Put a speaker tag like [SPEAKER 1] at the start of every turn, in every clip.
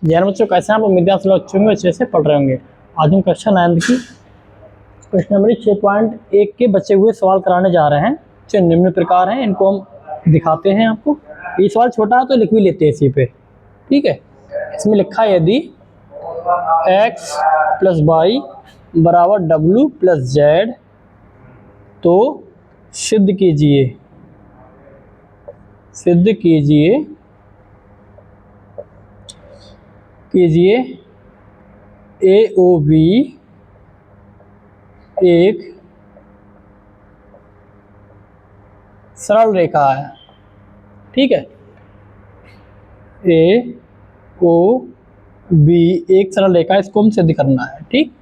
[SPEAKER 1] जैन बच्चों कैसे हैं आप? उम्मीद है आप लोग अच्छे होंगे, अच्छे से पढ़ रहे होंगे। आज हम कक्षा 9 की प्रश्न नंबर 6.1 के बचे हुए सवाल कराने जा रहे हैं जो निम्न प्रकार हैं। इनको हम दिखाते हैं आपको। ये सवाल छोटा है तो लिख भी लेते हैं इसी पे, ठीक है। इसमें लिखा है यदि x प्लस वाई बराबर w प्लस जेड तो सिद्ध कीजिए ए ओ बी एक सरल रेखा है, ठीक है। ए ओ बी एक सरल रेखा, इसको हम सिद्ध करना है, ठीक।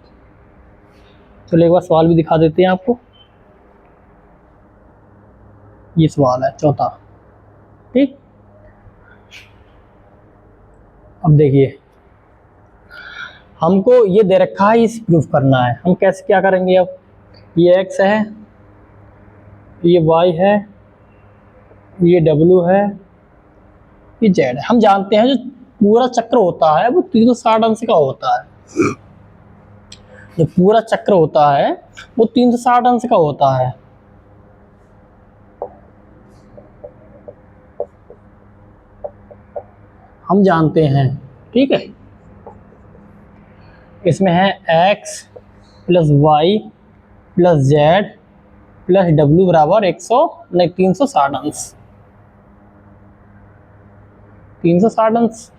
[SPEAKER 1] चलो एक बार सवाल भी दिखा देते हैं आपको। ये सवाल है चौथा, ठीक। अब देखिए, हमको ये दे रखा है, इस प्रूफ करना है। हम कैसे क्या करेंगे? अब ये x है, ये y है, ये w है, ये z है। हम जानते हैं जो पूरा चक्र होता है वो 360 अंश का होता है। जो पूरा चक्र होता है वो 360 अंश का होता है। हम जानते हैं, ठीक है। इसमें है x plus y plus z plus डब्ल्यू बराबर 360 अंश। 360 अंश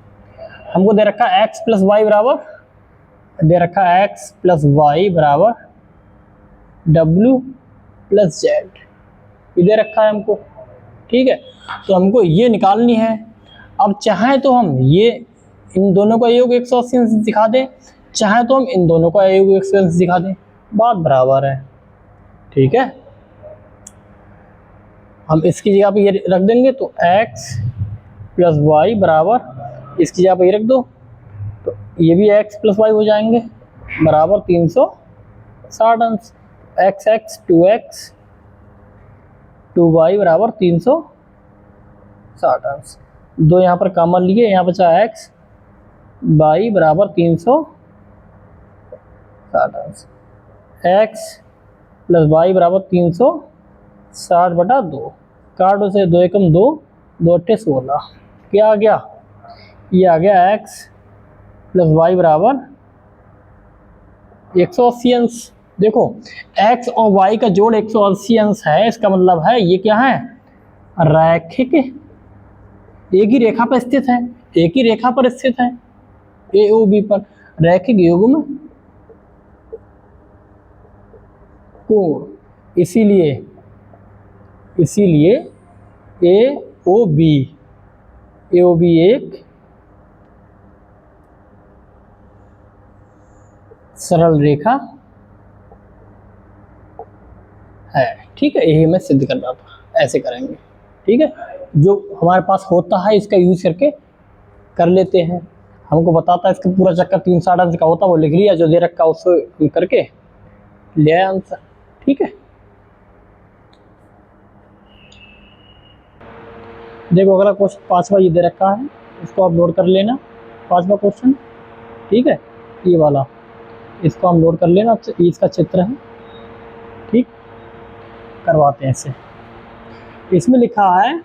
[SPEAKER 1] हमको दे रखा है। x प्लस वाई बराबर दे रखा है x प्लस वाई बराबर डब्ल्यू प्लस जेड, ये दे रखा है हमको, ठीक है। तो हमको ये निकालनी है। अब चाहें तो हम ये इन दोनों का योग 180 अंश दिखा दें, चाहे तो हम इन दोनों का योग 180 अंश दिखा दें, बात बराबर है, ठीक है। हम इसकी जगह पे ये रख देंगे तो x प्लस वाई बराबर, इसकी जगह पे ये रख दो तो ये भी x प्लस वाई हो जाएंगे बराबर 360 अंश। x 2x 2y बराबर 360 अंश। दो यहाँ पर कॉमन लिए, यहाँ बचा x y बराबर 360 अंश। x प्लस वाई बराबर 360 बटा 2, काटो से 2 एकम 2, 2 अट्ठे 16, क्या आ गया? ये आ गया x प्लस वाई बराबर 180 अंश। देखो x और y का जोड़ 180 अंश है, इसका मतलब है ये क्या है? रैखिक, एक ही रेखा पर स्थित है, एक ही रेखा पर स्थित है, ए ओ बी पर रैखिक युग्म कोण। इसीलिए ए ओ बी एक सरल रेखा है, ठीक है। यही हमें सिद्ध करना था, ऐसे करेंगे, ठीक है। जो हमारे पास होता है इसका यूज करके कर लेते हैं। हमको बताता है इसका पूरा चक्कर 360 अंश का होता है, वो लिख लिया, जो दे रखा उसको करके ले आया आंसर, ठीक है। देखो अगला क्वेश्चन 5वां ये दे रखा है, इसको आप नोट कर लेना। 5वां क्वेश्चन, ठीक है, ये वाला, इसको हम नोट कर लेना। इसका चित्र है, ठीक, करवाते हैं इसे। इसमें लिखा है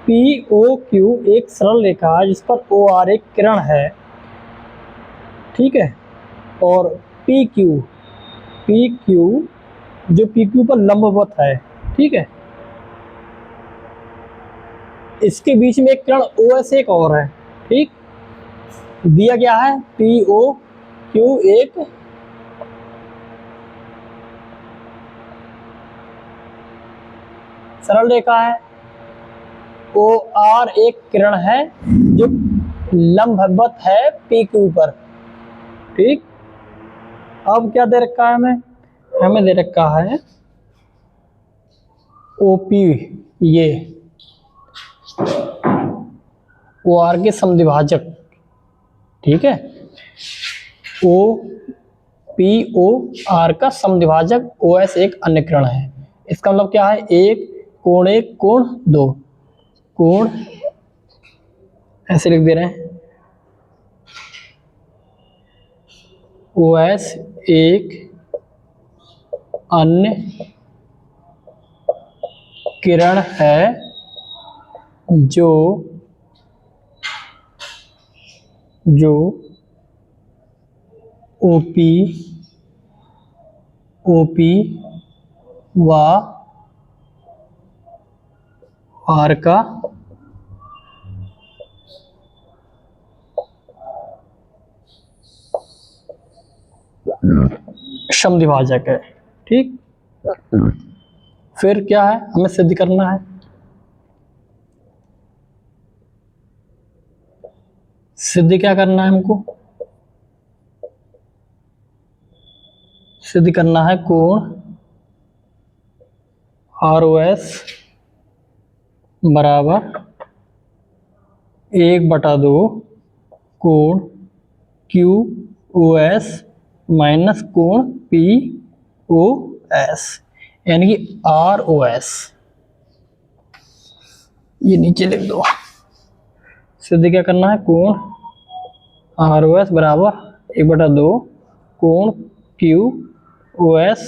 [SPEAKER 1] पी ओ क्यू एक सरल रेखा है जिस पर ओ आर एक किरण है, ठीक है। और पी क्यू जो पी क्यू पर लंबवत है, ठीक है। इसके बीच में एक किरण ओ एस एक और है, ठीक। दिया गया है पी ओ क्यू एक सरल रेखा है, ओ आर एक किरण है जो लंबवत है पी क्यू पर, ठीक। अब क्या दे रखा है हमें दे रखा है ओपी, ये ओ आर के समद्विभाजक, ठीक है। ओ पी ओ आर का समद्विभाजक ओ एस एक अन्य किरण है। इसका मतलब क्या है? एक कोण दो, कोण ऐसे लिख दे रहे हैं OS एक अन्य किरण है जो OP व R का समद्विभाजक है। ठीक, फिर क्या है, हमें सिद्ध करना है। सिद्ध क्या करना है हमको, सिद्ध करना है कोण ROS बराबर 1/2 कोण QOS माइनस कोण POS, यानी कि ROS, ये नीचे लिख दो। सिद्ध क्या करना है, कोण ROS बराबर 1/2 कोण QOS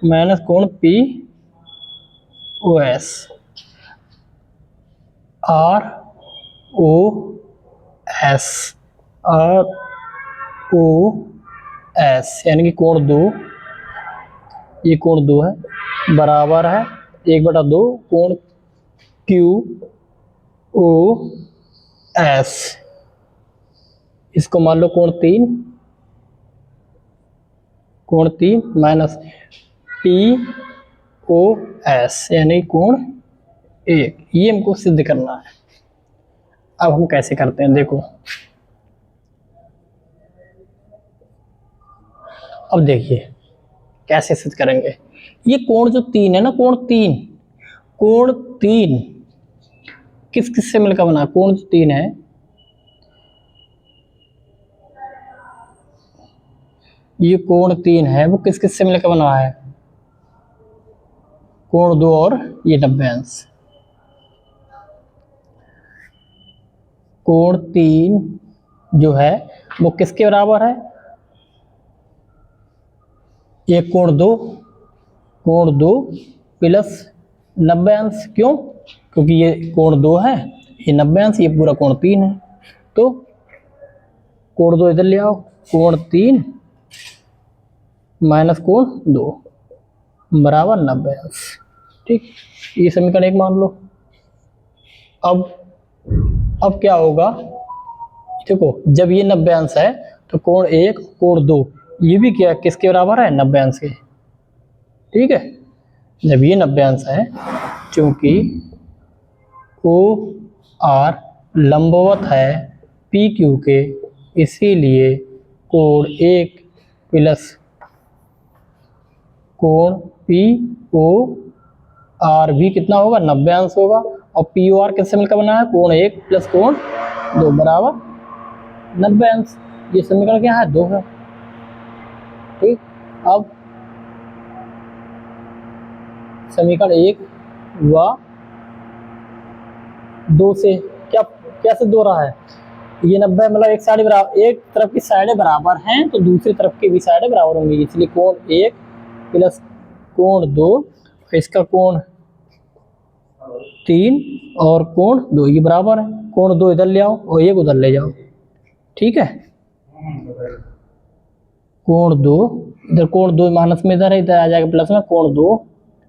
[SPEAKER 1] माइनस कोण POS। ROS यानी कि कोण 2, ये कोण 2 है, बराबर है 1/2 कोण QOS, इसको मान लो कोण 3 माइनस POS यानी कोण 1, ये हमको सिद्ध करना है। अब हम कैसे करते हैं, देखो अब देखिए कैसे सिद्ध करेंगे। ये कोण जो 3 है ना, कोण 3 किस किस से मिलकर बना, कोण जो 3 है, ये कोण 3 है वो किस किस से मिलकर बना है, कोण 2 और ये 90 अंश। कोण 3 जो है वो किसके बराबर है, ये कोण 2 प्लस 90 अंश। क्यों, क्योंकि ये कोण 2 है, ये 90 अंश, ये पूरा कोण 3 है, तो कोण 2 इधर ले आओ, कोण 3 माइनस कोण 2 बराबर 90 अंश। ठीक, ये समीकरण 1 मान लो। अब क्या होगा, देखो जब ये 90 अंश है तो कोण 1 कोण 2 ये भी क्या किसके बराबर है, 90 अंश के। ठीक है, जब ये 90 अंश है, क्योंकि OR लंबवत है PQ के, इसीलिए कोण 1 प्लस कोण POR भी कितना होगा, 90 अंश होगा। और POR किससे मिलकर बना है, कोण 1 प्लस कोण 2 बराबर 90 अंश। ये समीकरण क्या है, 2 है। ठीक, अब समीकरण 1 व 2 से क्या सिद्ध हो रहा है, ये 90 मतलब एक साइड बराबर, एक तरफ की साइडें बराबर हैं तो दूसरी तरफ की भी साइडें बराबर होंगी, इसलिए कोण 1 प्लस कोण 2, इसका कोण 3 और कोण 2 ये बराबर है। कोण 2 इधर ले आओ और 1 उधर ले जाओ। ठीक है, कोण 2 इधर, कोण 2 माइनस में इधर है, इधर आ जाएगा प्लस में, कोण 2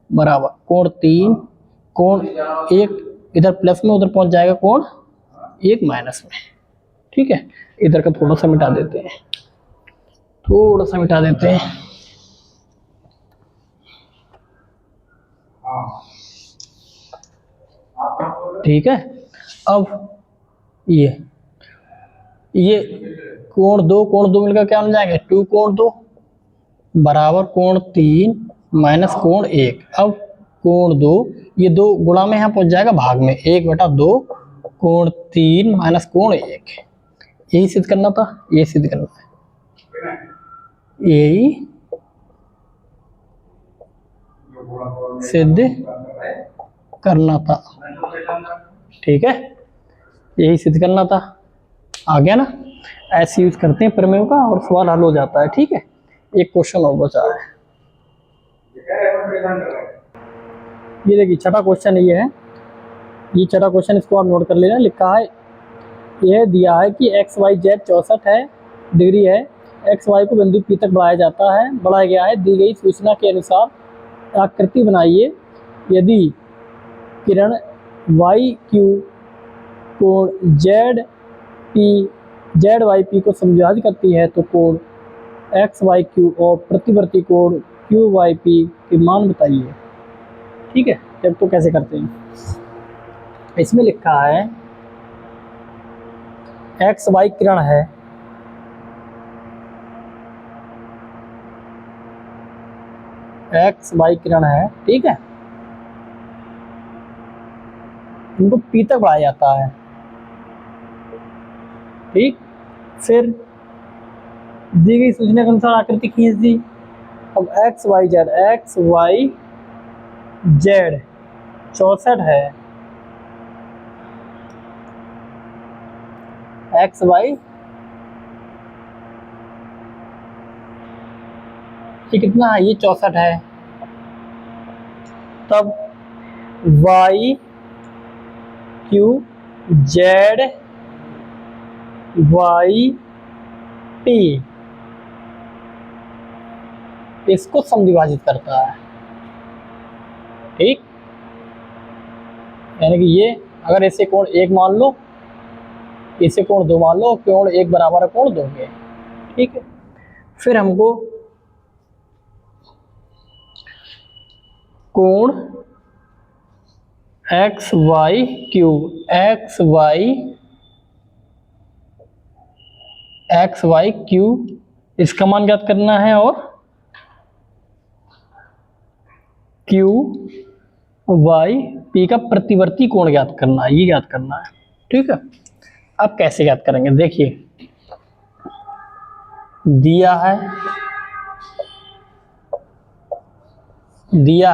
[SPEAKER 1] बराबर कोण 3, कोण 1 इधर प्लस में, उधर पहुंच जाएगा कोण 1 माइनस में। ठीक है, इधर का थोड़ा सा मिटा देते हैं, ठीक है। अब ये कोण 2 मिलकर क्या बन जाएंगे, 2 कोण 2 बराबर कोण 3 माइनस कोण 1। अब कोण 2 ये 2 गुणा में यहाँ पहुंच जाएगा भाग में, 1/2 कोण 3 माइनस कोण 1। यही सिद्ध करना था, ये सिद्ध करना है, यही सिद्ध करना था। ठीक है, यही सिद्ध करना था, आ गया ना। ऐसे यूज करते हैं प्रमेयों का और सवाल हल हो जाता है। ठीक है, एक क्वेश्चन और बचा है। ये देखिए छठा क्वेश्चन ये है, ये छठा क्वेश्चन, इसको आप नोट कर लेना। लिखा है, यह दिया है कि एक्स वाई जेड 64 है डिग्री है, एक्स वाई को बिंदु पी तक बढ़ाया गया है। दी गई सूचना के अनुसार आकृति बनाइए। यदि किरण वाई क्यू कोण जेड वाई पी को समविभाजित करती है तो कोण एक्स वाई क्यू और प्रतिवर्ती कोण क्यू वाई पी के मान बताइए। ठीक है, जब तो कैसे करते हैं, इसमें लिखा है एक्स वाई किरण है, एक्स वाई किरण है, ठीक है, इनको पी तक बढ़ाया जाता है। ठीक, फिर दी गई सूचना के अनुसार आकृति खींच दी। अब एक्स वाई जेड 64 है, एक्स वाई ये कितना है, ये 64 है। तब Y Q Z Y P इसको समविभाजित करता है। ठीक, यानी कि ये अगर ऐसे कोण 1 मान लो, इसे कोण 2 मान लो, कोण 1 बराबर कोण 2 के। ठीक है, फिर हमको कोण एक्स वाई क्यू इसका मान ज्ञात करना है और क्यू वाई पी का प्रतिवर्ती कोण ज्ञात करना है, ये ज्ञात करना है। ठीक है, अब कैसे ज्ञात करेंगे, देखिए दिया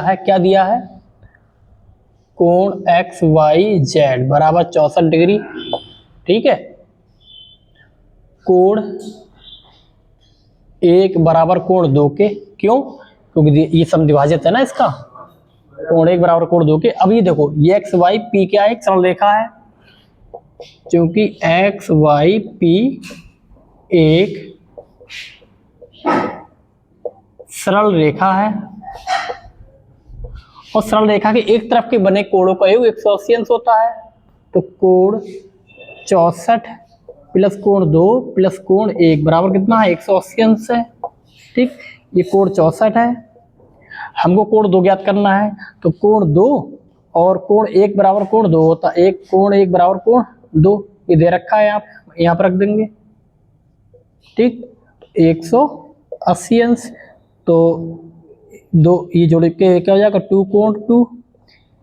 [SPEAKER 1] है क्या दिया है, कोण एक्स वाई जेड बराबर 64 डिग्री। ठीक है, कोण 1 बराबर कोण 2 के, क्यों, क्योंकि ये समद्विभाजित है ना इसका, कोण 1 बराबर कोण 2 के। अब ये देखो, ये एक्स वाई पी क्या है, एक सरल रेखा है, क्योंकि एक्स वाई पी एक सरल रेखा है और सरल रेखा के एक तरफ के बने कोणों का योग 180 अंश होता है। तो कोण 64 प्लस कोण 2 प्लस कोण 1 बराबर कितना है, 180 अंश है। ठीक, ये कोण 64 है, हमको कोण 2 ज्ञात करना है, तो कोण 2 और कोण 1 बराबर कोण 2 होता है, एक कोण 1 बराबर कोण 2, ये दे रखा है, यहाँ पर रख देंगे। ठीक, 180 अंश, तो 2 ये जोड़ के क्या हो जाएगा, 2 कोण 2,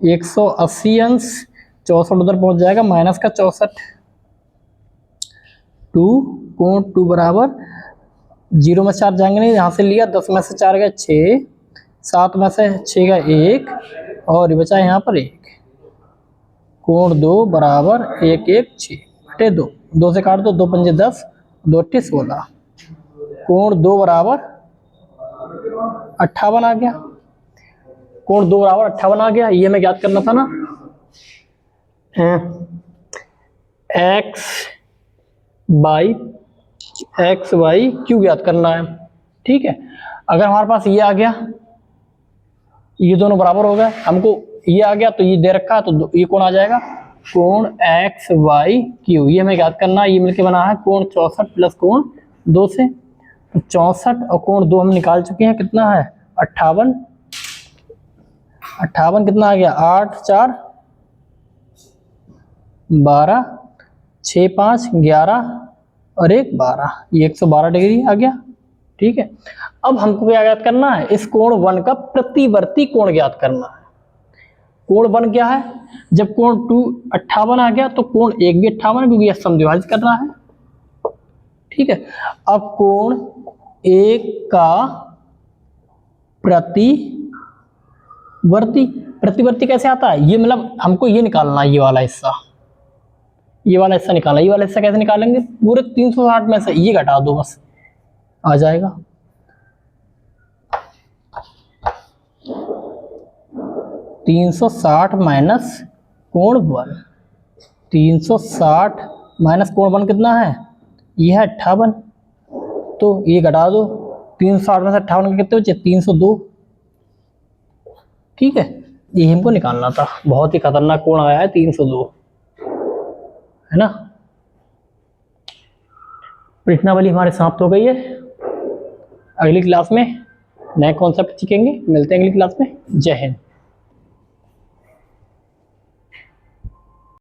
[SPEAKER 1] 180 अंश 64 उधर पहुंच जाएगा माइनस का 64, 2 कोण 2 बराबर 0 में 4 जाएंगे नहीं, यहाँ से लिया 10 में से 4 गया 6, 7 में से 6 का 1 और ये बचा यहाँ पर 1, कोण 2 बराबर 1 1 6 बटे 2, 2 से काट दो, 2 पंजे 10, 2 अट्ठे 16, कोण 2 बराबर 58 आ गया, कोण 2 बराबर 58 आ गया। ये हमें ज्ञात करना था ना, एक्स वाई क्यू ज्ञात करना है। ठीक है, अगर हमारे पास ये आ गया, ये दोनों बराबर हो गए, हमको ये आ गया तो ये दे रखा है, तो ये कोण आ जाएगा, कोण एक्स वाई क्यू, ये हमें ज्ञात करना है। ये मिलके बना है कोण 64 प्लस कोण 2 से, 64 और कोण 2 हम निकाल चुके हैं, कितना है 58, 58 कितना आ गया, 8 4 12, 6 5 11 और 1 12, ये 112 डिग्री आ गया। ठीक है, अब हमको क्या ज्ञात करना है, इस कोण 1 का प्रतिवर्ती कोण ज्ञात करना है। कोण 1 क्या है, जब कोण 2 58 आ गया तो कोण 1 भी 58 है, क्योंकि यह समद्विभाजित करना है। ठीक है, अब कोण 1 का प्रतिवर्ती कैसे आता है, ये मतलब हमको ये निकालना है, ये वाला हिस्सा, ये वाला हिस्सा निकाला, ये वाला हिस्सा कैसे निकालेंगे, पूरे 360 में से ये घटा दो बस, आ जाएगा 360 माइनस कोण 1, 360 माइनस कोण 1 कितना है, ये है 58, तो ये घटा दो, 360 में से 58 के कितने बचे, 302। ठीक है, ये हमको निकालना था, बहुत ही खतरनाक कोण आया है 302, है ना। प्रश्नावली हमारे समाप्त हो गई है। अगली क्लास में नए कॉन्सेप्ट सीखेंगे, मिलते हैं अगली क्लास में। जय हिंद।